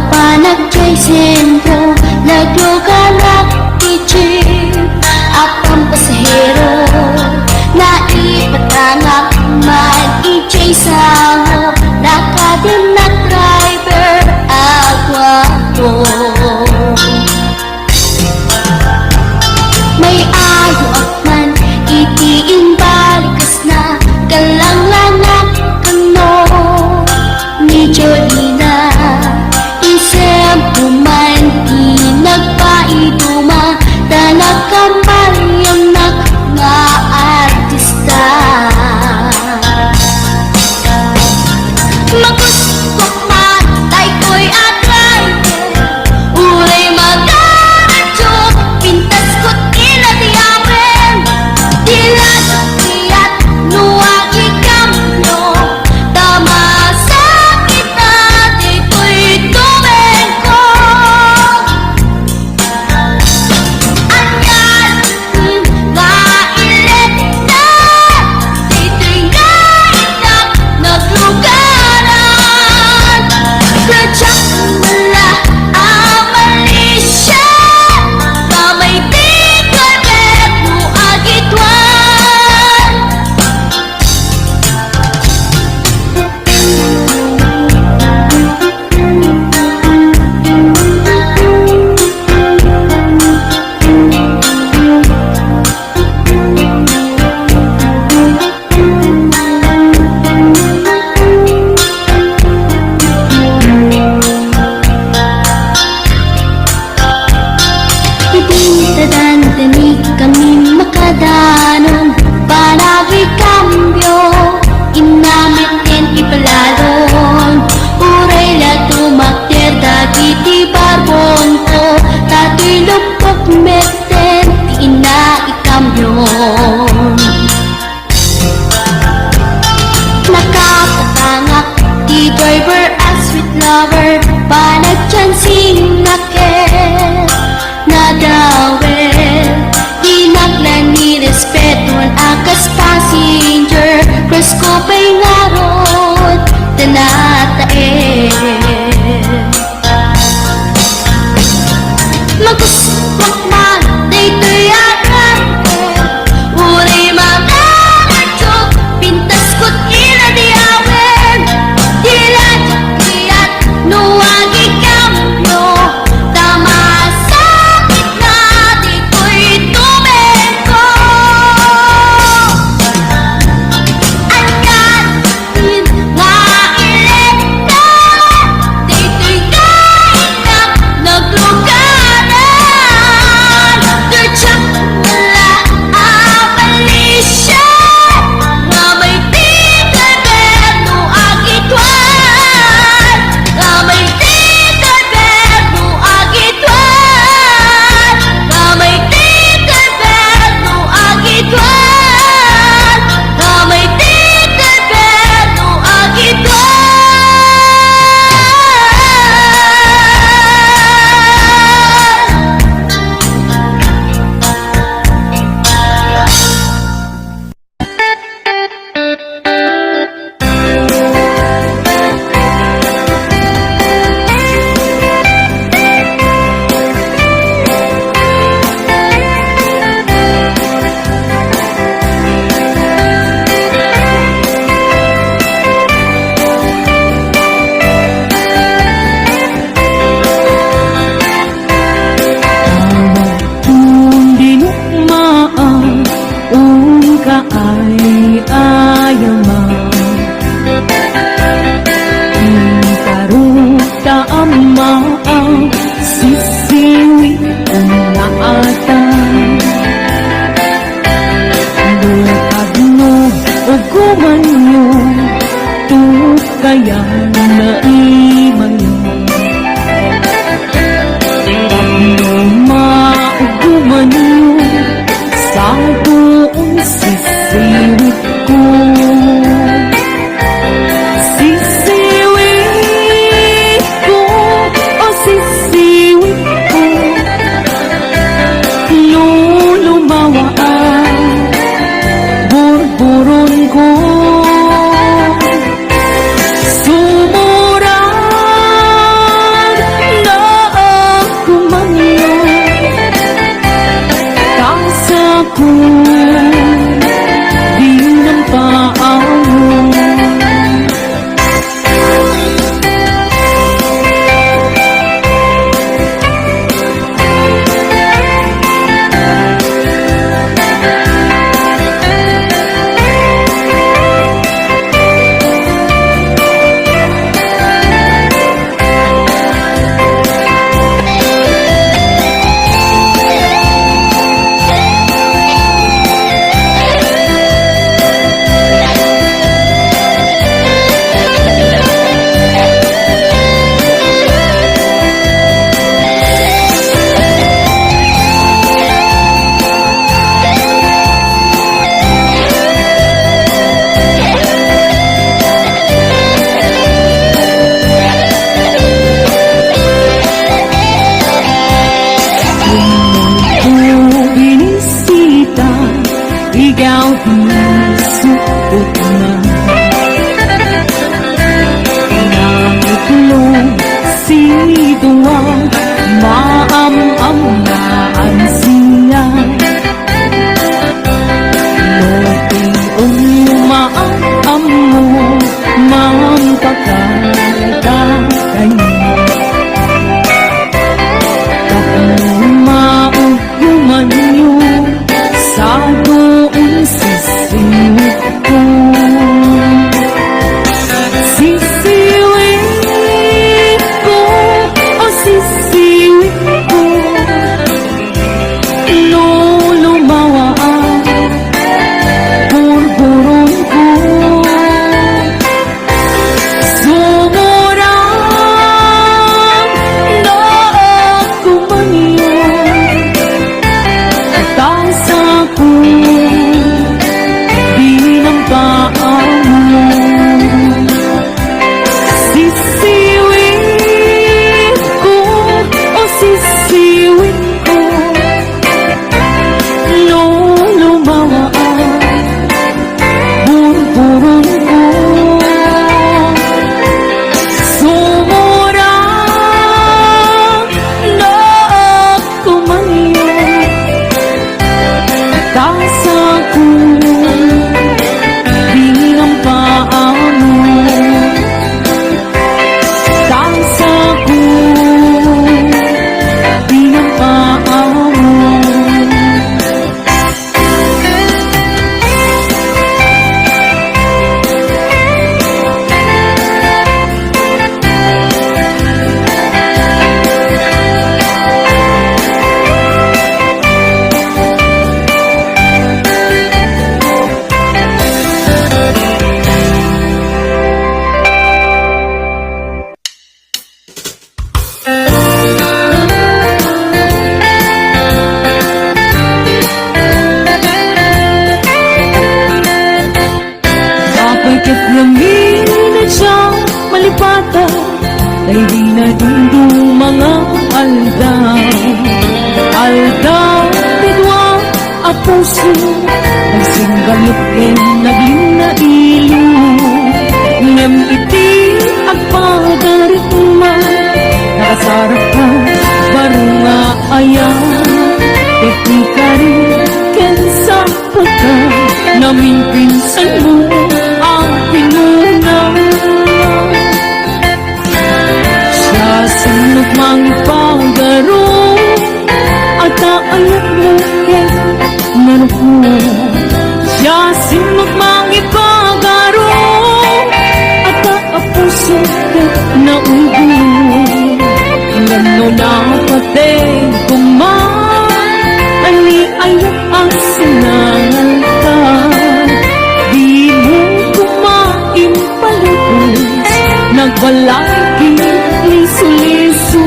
Panagkay sentro, naglugalak ichip apang pasahero na ipatangak mag-ijay sango nakadim na driver agwapo. May ayo akman itiin balikas na kalanglanak kano ni Jolina kuman di nagpaiduma na nakamayang nga artista. Magustok matay ko'y atay uray magaradyo pintas ko't inadiya ko di ng paawon. Ikaw hinusukot na Nakitulong situang maam-am na ansiya Loting umaam mo mampakakay Kapag mauguman yun sa doon sisiwit ko Sisiwit ko, o sisiwit ko Lulumawa ang burburon ko Sumurang na ako maniyan Tasa ko di ng paawon Sisiwit ko, o sisiwit ko Lulumawa ang burburon ko Sumurang na ako maniyan Tasa ko di ng paawon Tasa ko di ng paawon Kapagkat namin na siyang malipata Ay di na dundong mga aldaw Aldaw, bidwa, a puso Nagsinggalot ken naging na ilo Ngem iti agpagarit man Nakasarap ka, baro nga ayaw Iti ka rin ken sa pagka Naming pinsan mo ang pinuna Siya sinot mang ipagaro At aayat mo ken manupo Siya sinot mang ipagaro At aapuso ken naubo Ngano na patay kuman Ani ayat ang sinangal ka Di mo kumain palubos Nagbalaki liso-liso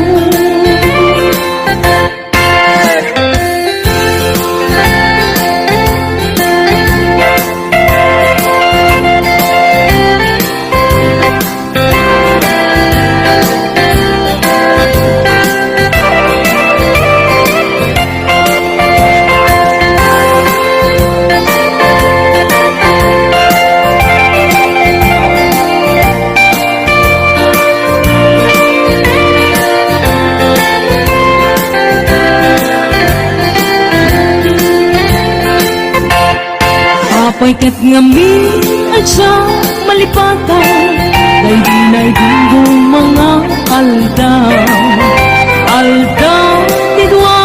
Paikat ngamin at siya malipatan, kay di na idundong mga aldaw. Aldaw, tidwa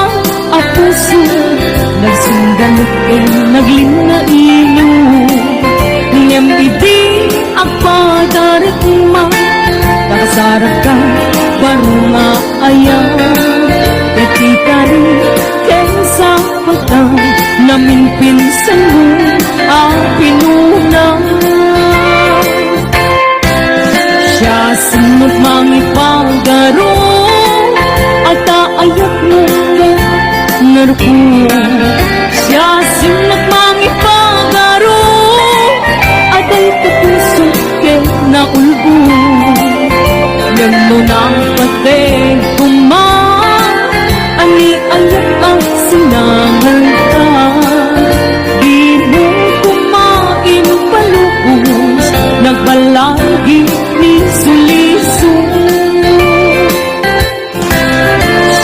at puso, nagsundan at naglina ilo. Niyam idi ang padarit ma, nakasarap ka, baro nga ayaw. Katika rin kaysa patang, namin pinsan mo ang pinunang. Siya sinot mangipagaro, at aayat mo ka narupo. Siya sinot mangipagaro, at ay kapuso ke naulbo. Yan mo nang pateng kumang, ani ayat ang sinangal ka. Di mo kumain palubos, nagbalagi ni suliso.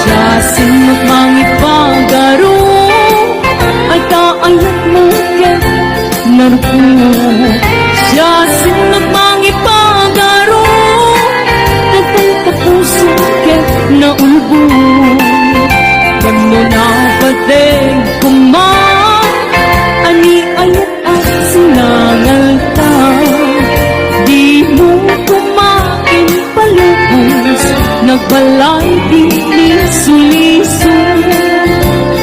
Siya sinot mangipagaro, ay kaayat mo ke narupo. Siya sinot mangipagaro, nagtay kapuso ke naulbo. Kano na pateng kumang, ani ayat at sinangal ka. Di mo kumain palubos, nagbalay di liso-liso.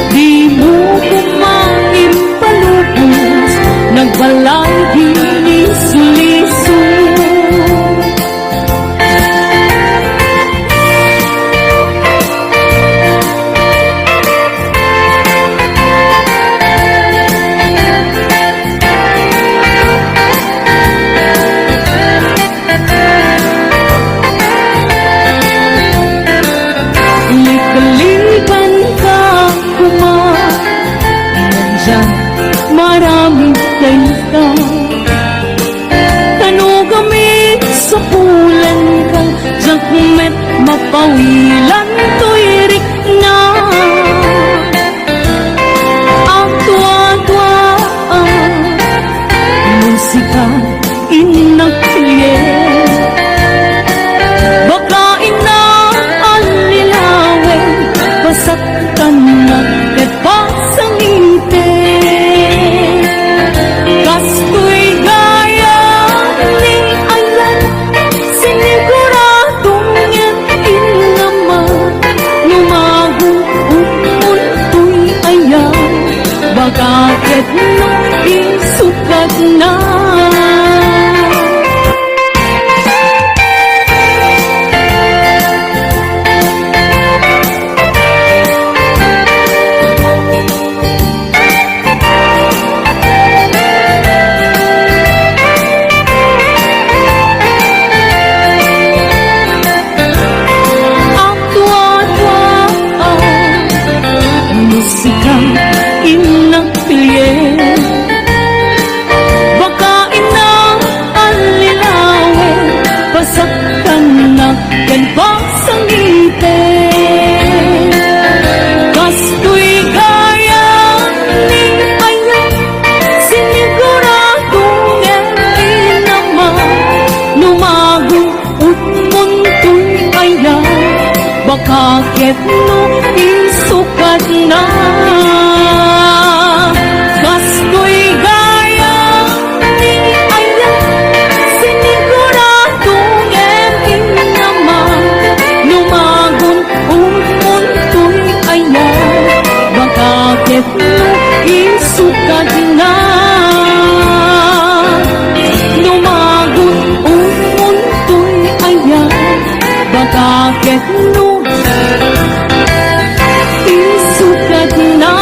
Di mo kumain palubos, nagbalay di liso-liso. Likaliban ka kuma, nandyan maraming kaita. Tanugamit sa pulan ka, jakmet mapawilan tuirik na. Ang tuwa-tuwa, musika inakliye. Baka inaalilawin, pasaktan na ket pasangite. Kastoy gaya ni ayan, siniguradong yan inaman. Lumagong umuntoy ayan, baka ket nung isukat na. Musika inakpilye, baka inang alilawin, pasaktan na yan pasangite. Kastoy gaya ni ayan, siniguradong yan inaman. Lumagong utmuntoy ayan, baka ket no isukat na. Kastoy gaya ni ayan, siniguradong yan inaman. Lumagong umuntoy ayan, baka ket no isukat na. Lumagong umuntoy ayan, baka ket no isukat na.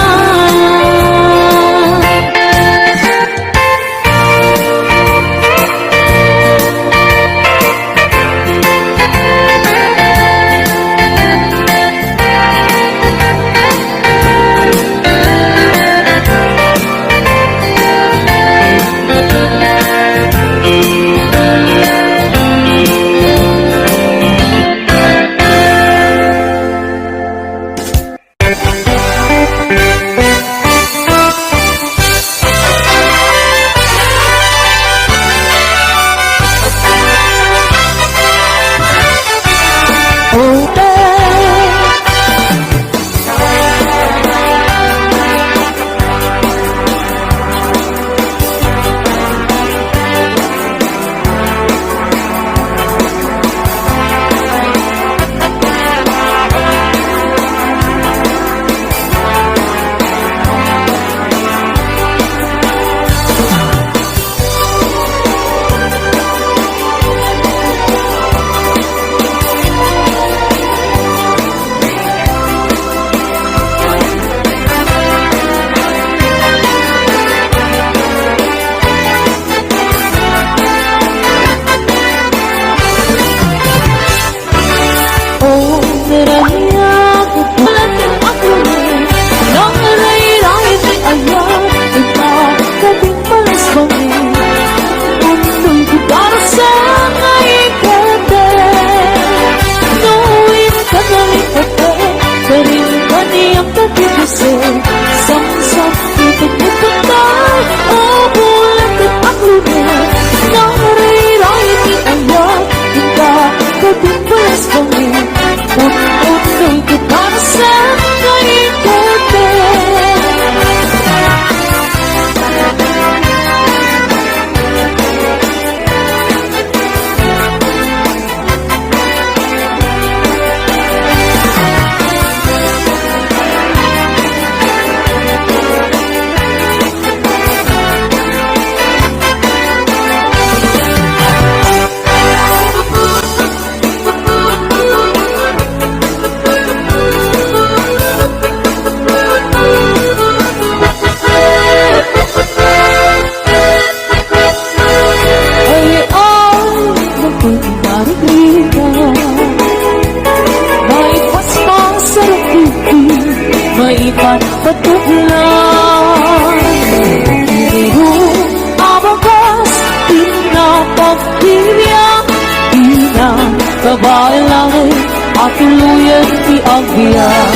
bibiyak.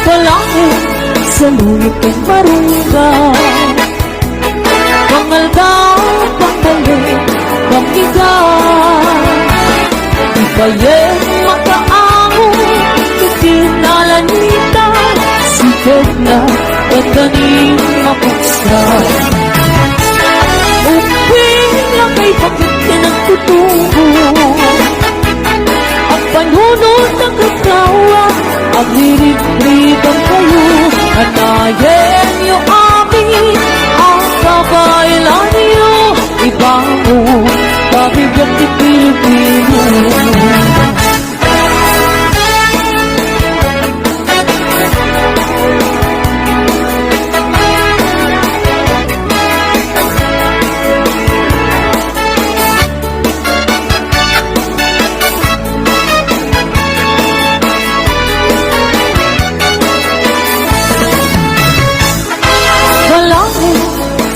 Palangit sa luyot kang marunggan, pangaldaw, panggaling, pamigat. Ibayeng makaango, ikinalanita, sikat na pagdaning mapuksan. Uping lang kay bakit ka nagtutubo, ang panunod ng kakawa, ang lirig-ligang kayo, anayen niyo amin, ang kabailan niyo, ibang mo, pabigat ni Pilipino.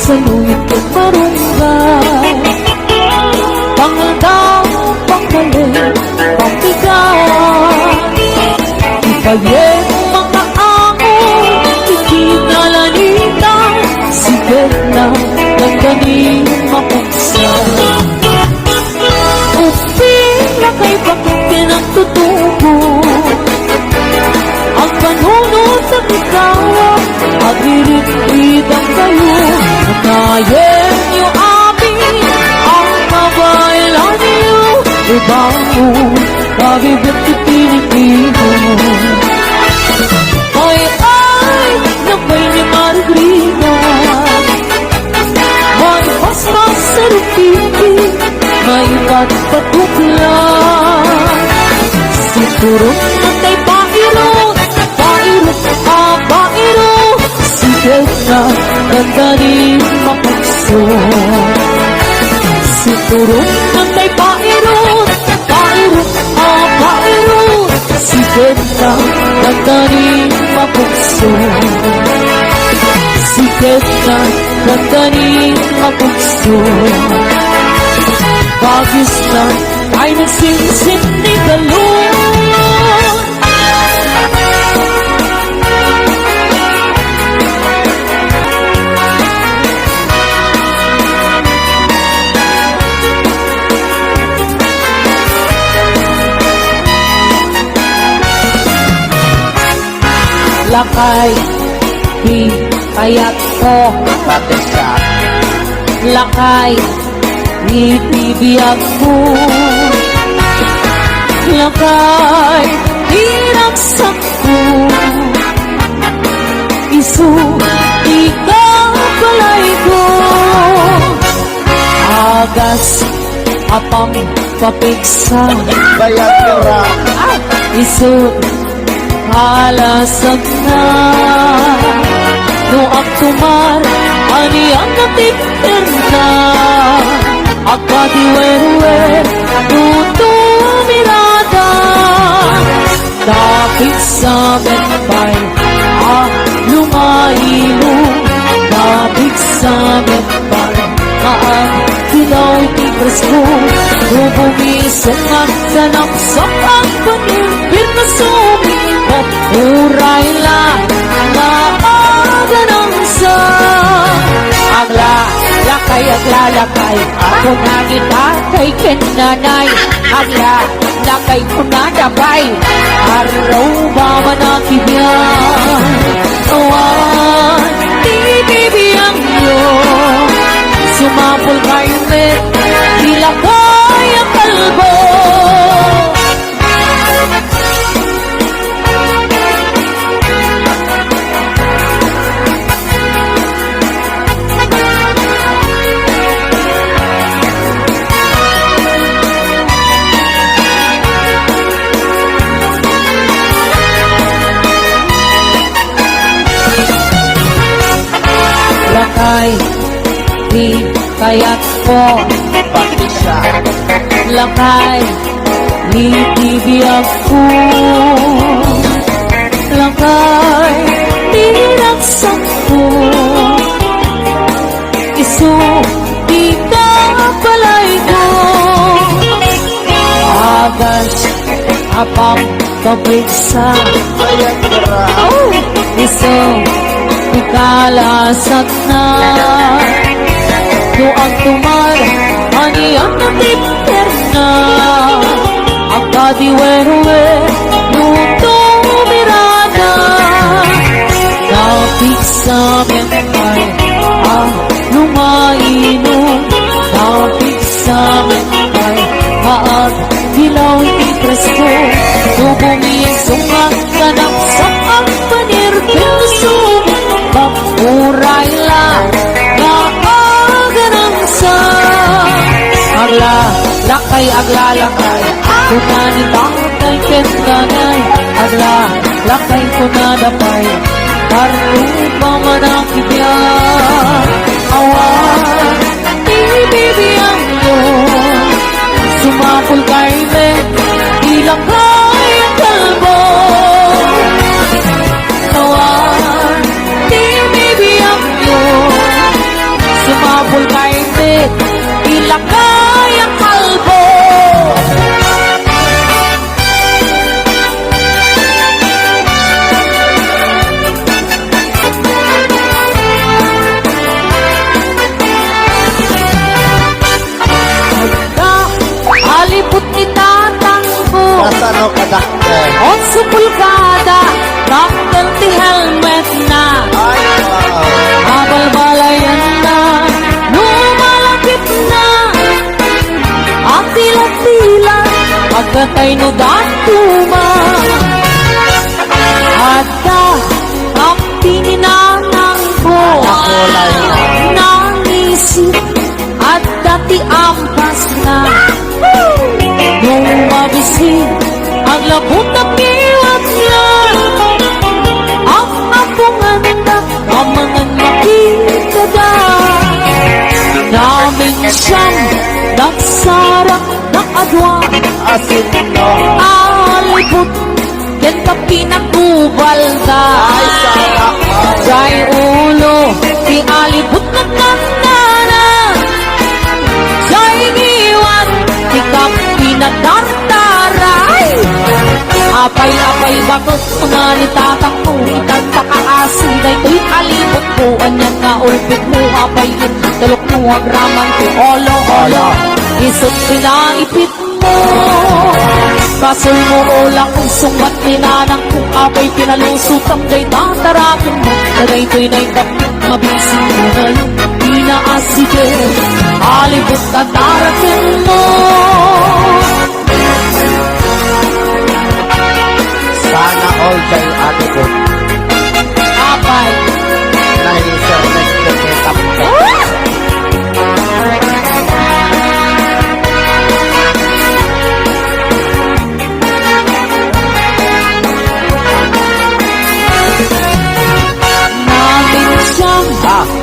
Sa luyot kang marunggan, pangaldaw, panggaling, pamigat. Ibayeng mga ango, ikinalanita, sigat na ng ganing mapagsan. Uping na kay bakit ka nagtutubo, ang panunod sa bitawa, at irit-iritang kayo. Anayen niyo amin, ang kabailan niyo, ibang mo, pabigat ni Pilipino. Ay, nabay ni Margarita, may paspas sa rupiti, may patpatuplan. Siguro na kay pairot, pairot, pairot, sigat na ganda rin mapagso. Siguro na kay pairot, pairot, pairot, sigat na ganda rin mapagso. Sigat na ganda rin mapagso. Bagis na ay nagsinsin ni Galon. Lakay, di kaya't ko patisak. Lakay, di bibiyag ko. Lakay, di raksak ko. Isu, di ka palay ko. Agas, apang papiksa. Bayad ka ra. Isu, halasag na no aktumar ani ang natikter na agpadiwer-wer tuto mirada dapit sa metpay lumailo dapit sa metpay dilaw ti presko bubumisok at sanapsak ang panimpir na sumi at uray lang na aganang sa lakay aglalakay ako na kita kay kinanay lakay ko na dabay araw ba manakibyan awan di bibiyang yun sumapol kayo met dilakay ang kalbo. Lakay, di kaya't ko patisak. Lakay, di bibiyag ko. Lakay, di raksak ko. Isu, di ka palay ko. Agas, apang pabriksa. Ayan tara. Oh, isang ikalasat na doang tumar aniyan na tipper na ang kadiwero-we nuto mirada napik sa mentay lumainom napik sa mentay haag dilaw itras ko tubungin sumang ganap sa ang panirpilso papuray lang na aganang sa agla lakay kunani bakay kentanay agla lakay kunadapay karupa manakibya awan ibibiyang mo sumapul kay me ilakay ang kalbo awan ibibiyang mo sumapul kay me ilakay ang kalbo. Alipot ni tatang ko Nasaan o kadakte? on sa pulkada naktal ti helmet na Ay, wow. abalbalayan na lumalapit na ang tila-tila pagkatay no datuma at ang pininanang ko Nakulay na. nangisip at dati ampas na nung mabisin ang labot na piwat niya ang apungan na mamangan makikada namin siyang nagsarap ng adwa Asin no. alibot yan ka pinagbubalda Ay, sana all. Jai ulo di alibot na nandana Jai niwan di ka pinagdartaray apay-apay bakot nga ni tatang mo itagpakaasi na ito'y alibot ko anyan nga ulpit mo apayin talok mo agraman ko olo isot pinaipit mo kasol mo ulang kung sungmat ninanang kung apay pinalusot ang day tatarakin mo na ito'y naitapit mabising mo ngayon inaasige alibot na tarakin mo. Sana all kay ate ko. Apay. Nahisir nagkakita ko. Namin siyang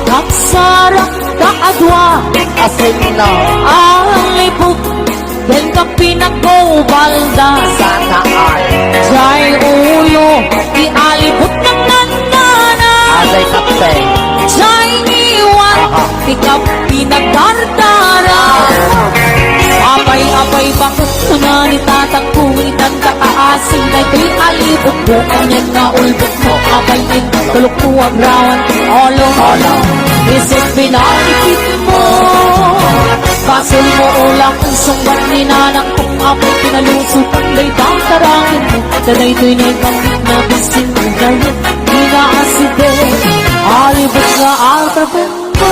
nagsarap kaadwa Asin no. ang libot del ka pinagbubalda Sana all. Jai ulo ialibot ng nandana Aday kapte. Jai iwan di ka pinagdardara apay-apay bakit na ni tatang kuwitan ka kaasin na ito'y alibot mo kanyan na ulbot mo apayin tulok mo ang rawan olo isip pinakikit mo kasul mo ulang kung sunggat ni nanang kung apay pinalusot ang laytang tarangin mo tanay ito'y naipangit na bisin mo ngayon inaaside alibot na altrapin mo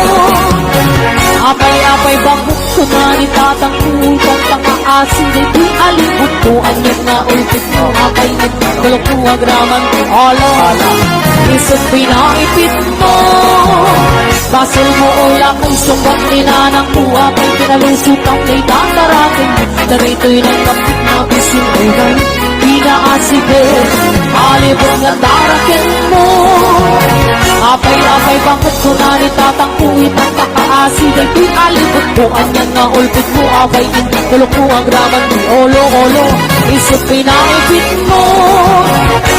apay-apay bakit na ni tatang kuwitan ka kaasin na ito'y alibot mo anyan na ulbot mo apayin tulok mo ang rawan olo isip pinaipit mo kasul mo ulang kung sunggat ni nanang kuha kay pinalusot ang laytang tarating na rito'y nagkapit na bisin mo ngayon inaasige alibot na tarakin mo apay-apay bakit ko na ni tatang kuwit ang nagkaasid ay tuy alibot ko Anyan nga ulpit mo abay in tulok mo ang graman ni olo Isip pinaipit mo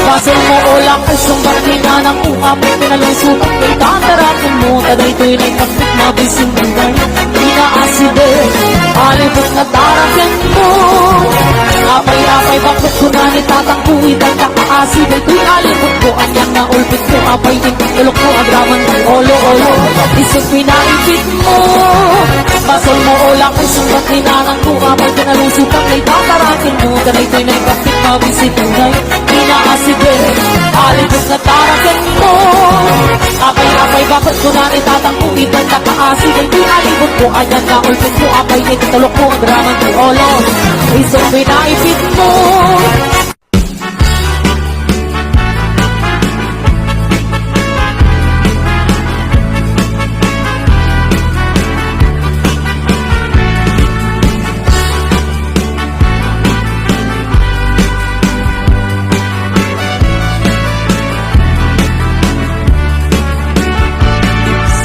Basol mo ulang ay sumbat hinanang ukapit Pinalusutak kay tatarakin mo Taday to'y naikapit mabising buhay Pinaasid alibot na tarakin mo Apay bakit ko na nitatangkuit Ang kakaasid ay tuy alibot ko Anyan nga ulpit ko abay in tulok mo ang graman ni olo Isip pinaipit mo Basol mo ulang ay sumbat hinanang ukapit Pinalusutak kay tatarakin mo Taday to'y naikapit mabising buhay Pinaasid alibot na tarakin mo Apay bakit ko na nitatangkuit Ang kakaasid ay tuy alibot ko Anyan nga ulpit ko abay in tulok mo ang graman ni olo Isip pinaipit mo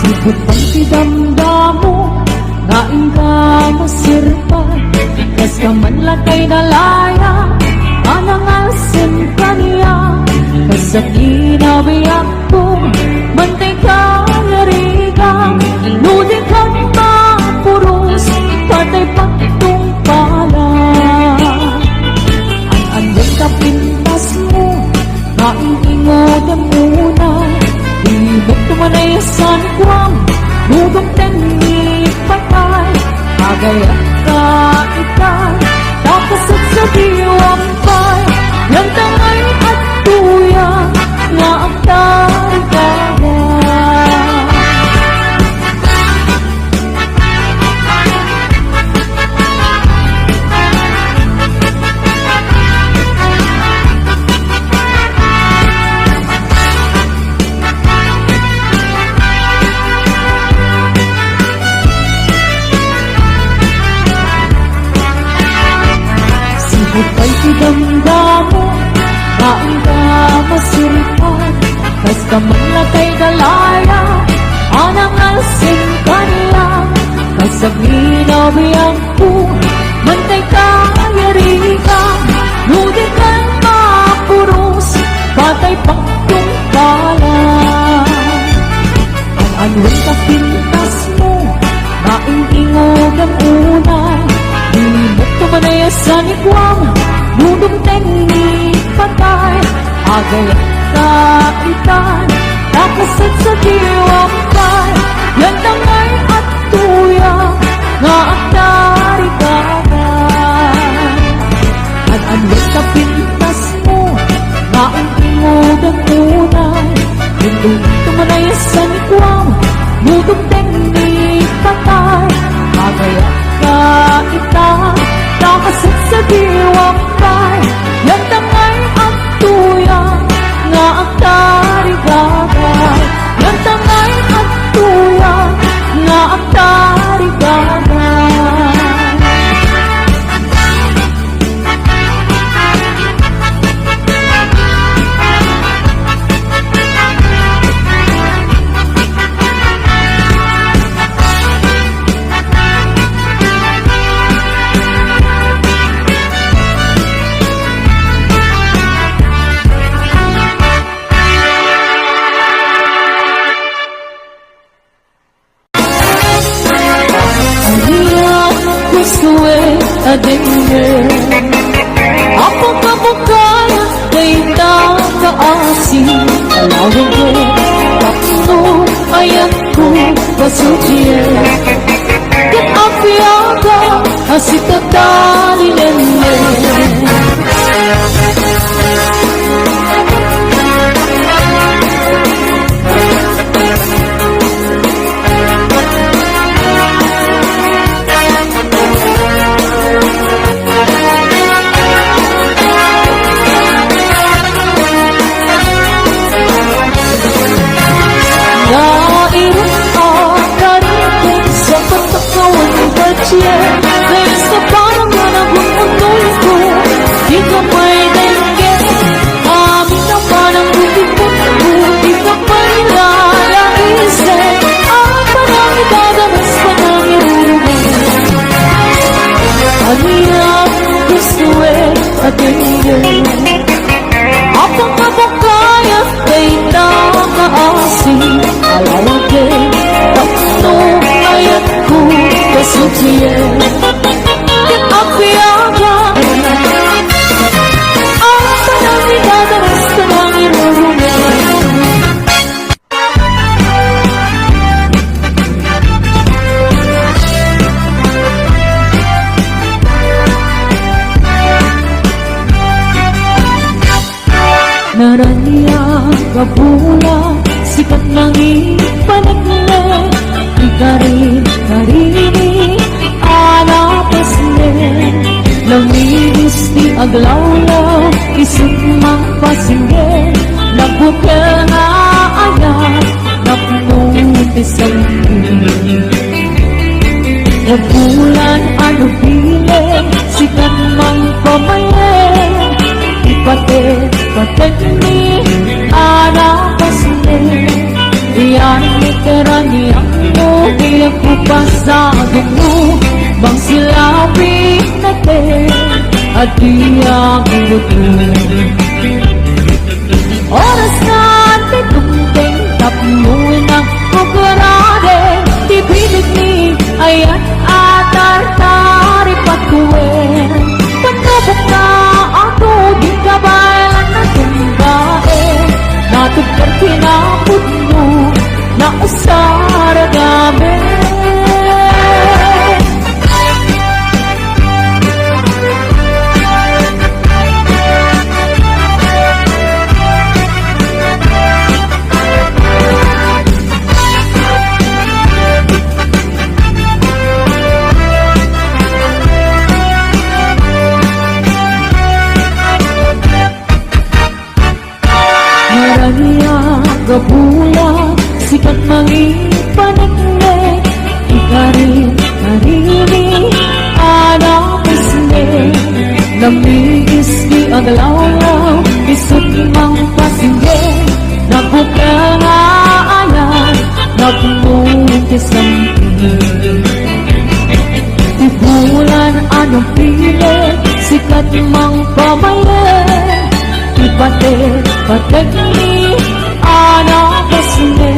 Sibot ang tidamdamo Naing ka masirpan Kas ka man lakay nalaya Anang asin kaniya Kasak inabiyak ko Mantay ka yarigang Ludi kang mapuros Patay paktong pala Ang andang kapintas mo Naing ang una Ibig tumanayasan kwam Lugong tenik patay Agayat ka ikay Takasat sa diwang pay Yang tangay at tuya Nga ang tarigaya Upay tidamdamo Kain ka masiripan Kas ka man lakay dalaya Anang asin kanila Kasag inabiyang ko Mantay ka yarika Ludi kang mapuros Patay paktong pala Ang anong kapintas mo Naing-ingog ang unay Limot tumanayasan ikwam Nudong tenik patay Agayat ka itan Nakasat sa diwang pay Yan tangay at tuya Nga ang tarigagay At anong kapintas mo Naing-ingog ang unay Limot tumanayasan ikwam Nudong tenik patay Agayat ka itan Nakasat sa diwang pay Yan tangay at tuya Nga ang tarigagay Yan tangay at tuya Nga ang tarigagay Adingin Apa kabukaya Kaita kaasi Alawin ko Waktu ayat ko Pasudye Kat apiaga Asita talilele Dahil sa parang na nagmundo mangipanagna Ikarin-karini anapasne Lamigis di aglawlaw Isip magpasinge Nagbukel nga ayat Napunutisan Nagbulan ano pili Sikat mang pamayin Ipatet ni anapasne Iyan ni karaniang mo Iyak ko pasado mo Bang silabi natin At iyak mo Oras na titungting Tapuin ang kukurade Di pilit ni ayan atar-tari patuin Panabok na ako Di kabalan na tumbae Natugkar kinapot mo Na usara gamit Gabula, sikat mangipanagna Ikarin-karini anapasne Namigis di aglawlaw Isip mang pasinge Nagbuka nga ayan Nagmutisan Ibulan anong pili Sikat mang pamayin Ipatet ni anapasne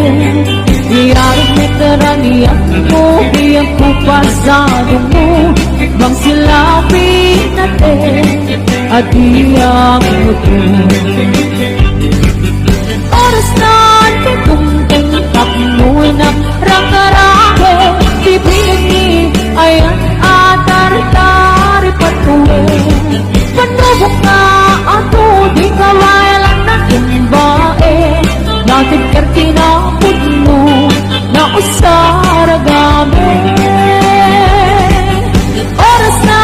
Iyarik ni karaniang mo Iyang ko pasado mo Bang silabi natin At iyang mo Oras na titungting Takmoy ng rang-arake Pipilit ni ayan atar-tari patuloy Panubok na ato Di kawalan na timbae Natin kartinapod mo Na usara gamit Oras na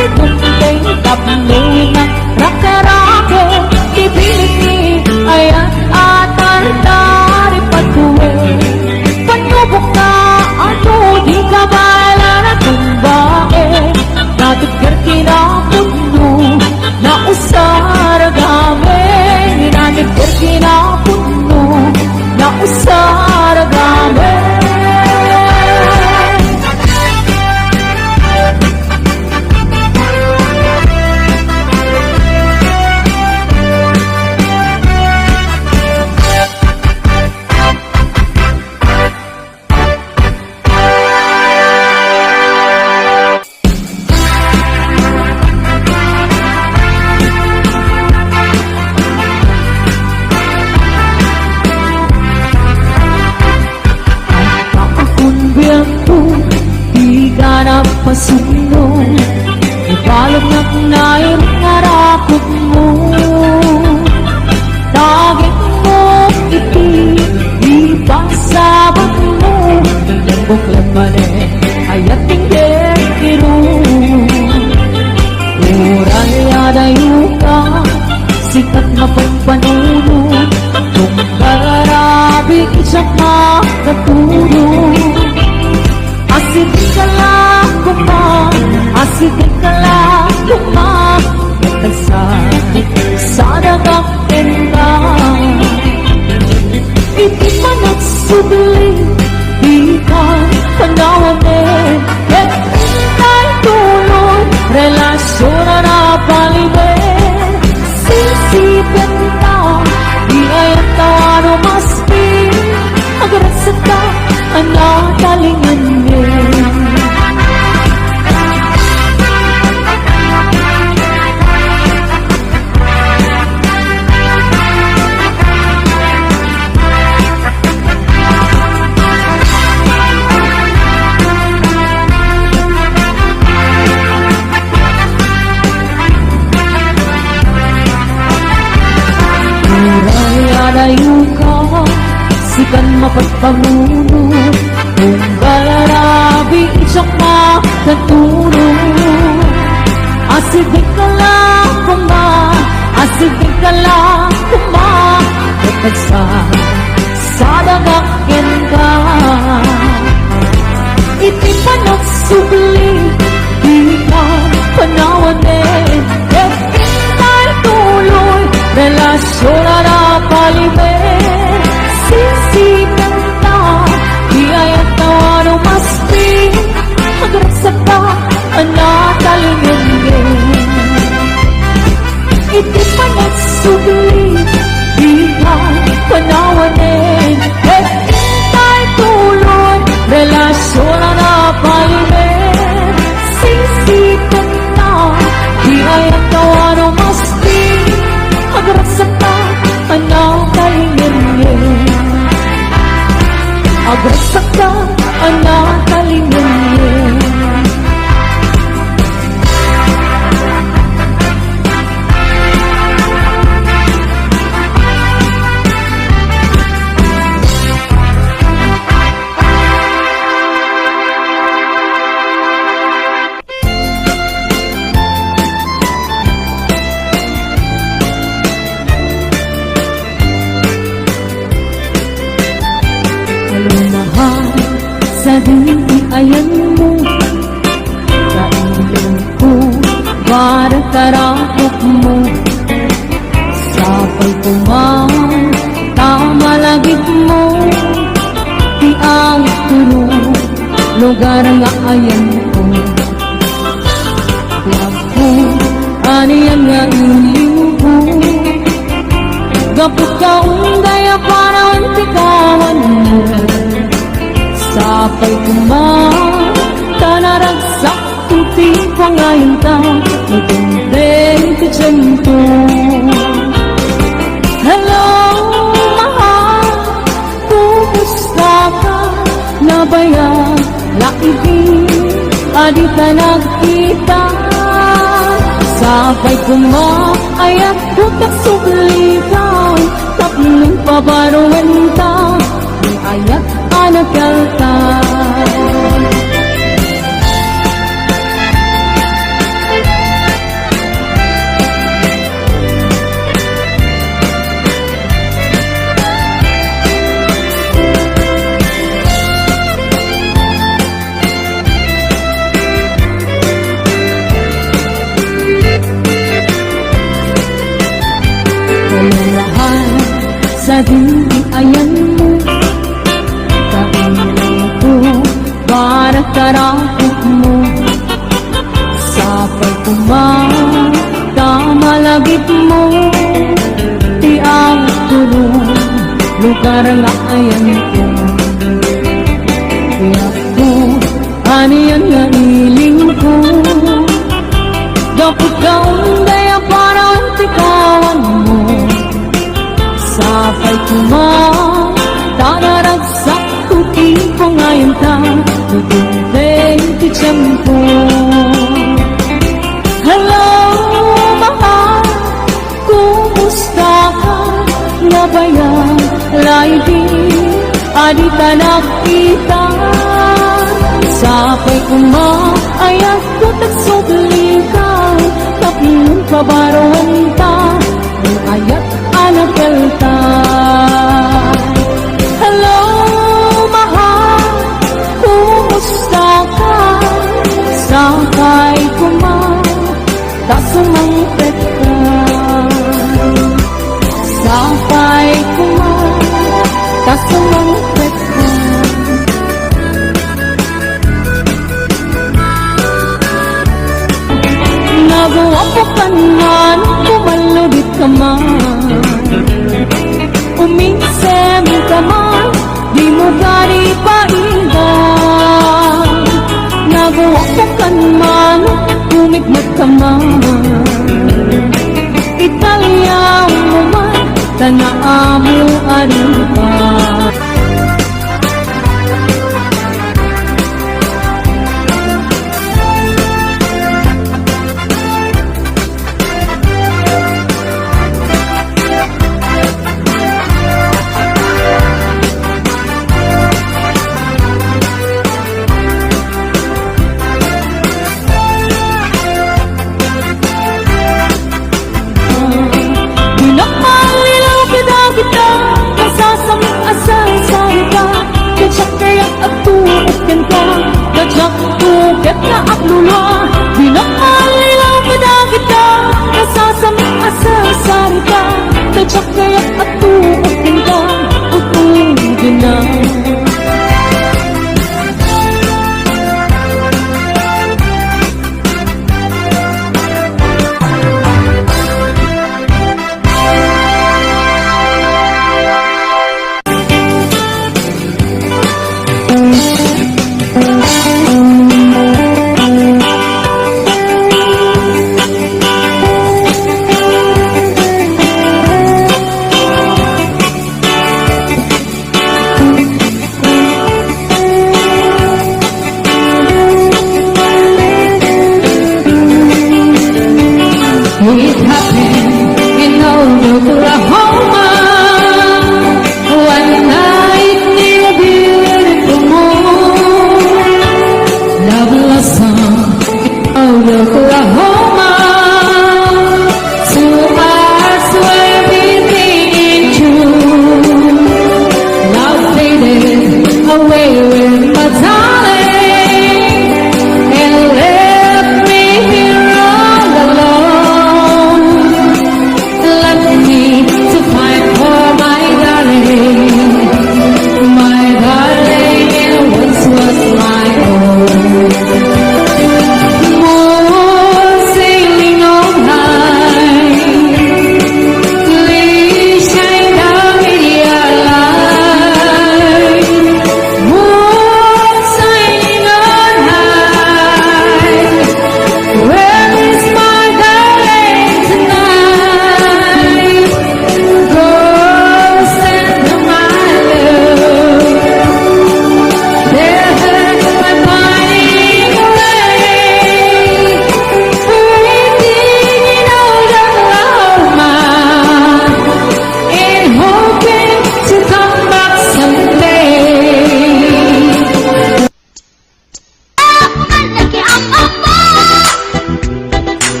titungting Taploy na rake-rake Ipilit ni ayan atar-tari patuloy Panubok na ato Di kabala na tumbae Natin kartinapod mo Na usara gamit Natin kartinapod mo Na usara gamit Pasundo Ipalog na kunay Nangarakot mo Tagit mo iti Ipasabot mo Buklat mali Ayat tingger kiro Uray adayo ka Sikat mapagpanuno Kung karabi Isak makatulong Asid ka lang Asid ka lang Kasakit sa dagang tenda Iti man at subli Di ka panawanin At intay tuloy Relasyon na napalibin Sisipin ka Di ay ang tawano maspi Agrasat ka Anatalingan din Sikan mapagpamuno kung galarabi isak na katulong. Asibig ka lang kuma kapagsa sa dagakin ka. Iti panagsubli di ka panawanin, hintay tuloy relasyon na napalimin. Sisipan na di ayat tawano masti agragsak ka anatalingin. Iti panagsubli di ka panawanin, hintay tuloy relasyon na napalimin. Sisipan na di ayat tawano masti agragsak ka anatalingin. Agragsak ka anatalingin. Mahal sa ayan mo, kailong ko para karakot mo. Sapay kumang tamalagit mo, di ang tulong lugar nga ayan ko. Huwag ko aniyan nga iling ko, gapot ka undaya para antikawan mo. Sapay kumang tanaragsak tuti pangayon ta, nagundeng ti tiyempo. Hello, mahal, kumusta ka? Nabayag, laibig, adita nagkita. Sapay kumang ayat putak sublikan, tatlong pabaruan ta, di ayat anak kalta. Kalulahan sa ayan mo, para karakot mo. Sapay kumang tamalagit mo, di ang tulong lugar nga ayan ko. Kaya ko aniyan nga iling ko, gapot ka undaya para antikawan mo. Sapay kumang tanaragsak tuti pangayon ta, nagundeng ti tiyempo. Hello, mahal, kumusta ka? Nabayag, laibig, adita nakita. Sapay kumang ayat ko tagsublikan, tatlong kabaruan ta, di ayat anak kalta. Hello, mahal, kumusta ka? Sapay kumang tasumangpet ka. Sapay kumang tasumangpet ka. Nagawapakan man, kumalugit ka man, umingsem ka man, di mo gari paindan. Nagawapakan man, umigmat ka man, Italyang mo man, tanaamo arupa.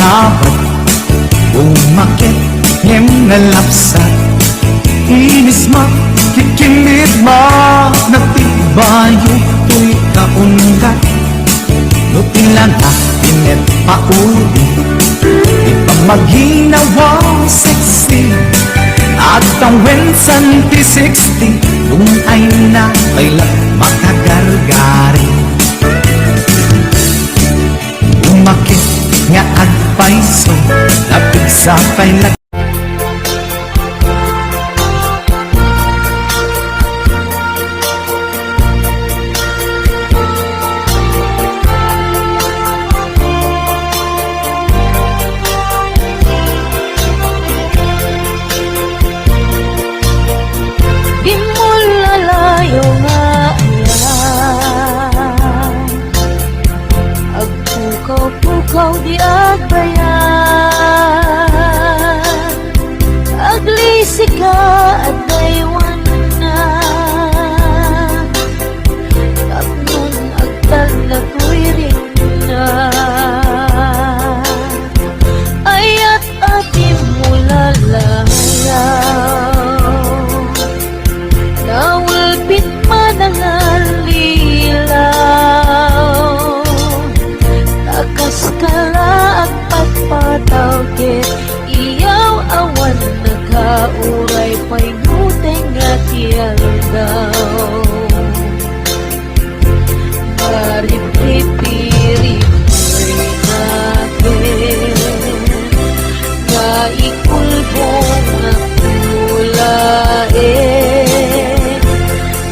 sabat umakit ngem nalapsat inis makikimit nagtibayo tuy kaungat no tinlana pinet pauli di pa maghinawang sexy at ang wensan P60 kung ay na kailan makagargari umakit nga agpaiso napigsa kailan Di mo lalayo nga yan Agpukaw-pukaw di agbayan Aglisi ka at daywan na Tapnon agtal na ko'y rin na Ayat ati mo lalayaw Nawalpit man ang alilaw Takas kala at pagpatawgit Iyaw awan nagkauray pa'y nuteng at yaldaw Marip-rip-rip-rip natin Nga ikulbong na kulain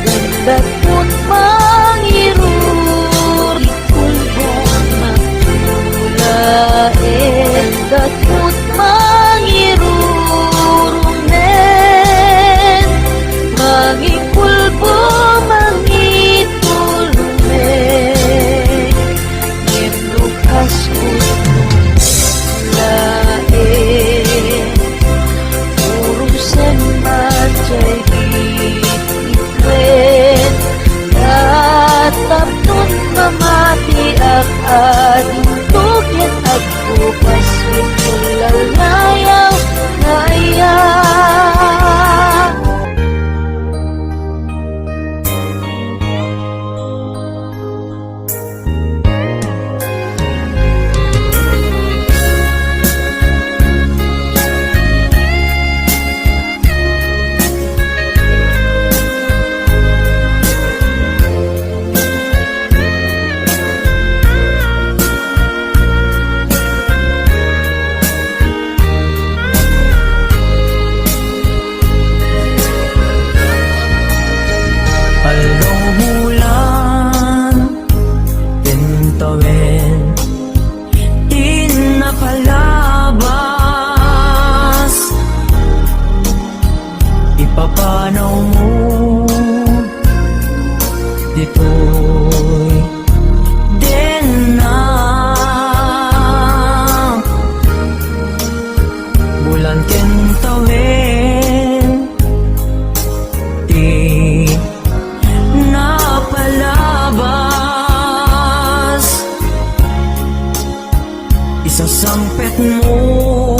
Gandapot mangirur ikulbong na kulain Dapot mangirurungen Mangikulbo mangitulmen Ngem lukas utong lain Urusan macay ititwen Tatapnon mamati ang ading tukyan at bukas Lalayaw na iyak Palungulan, tintawin, di na palabas Ipapanaw mo dito'y din na Bulan kentawin, di napalabas Isasampet mo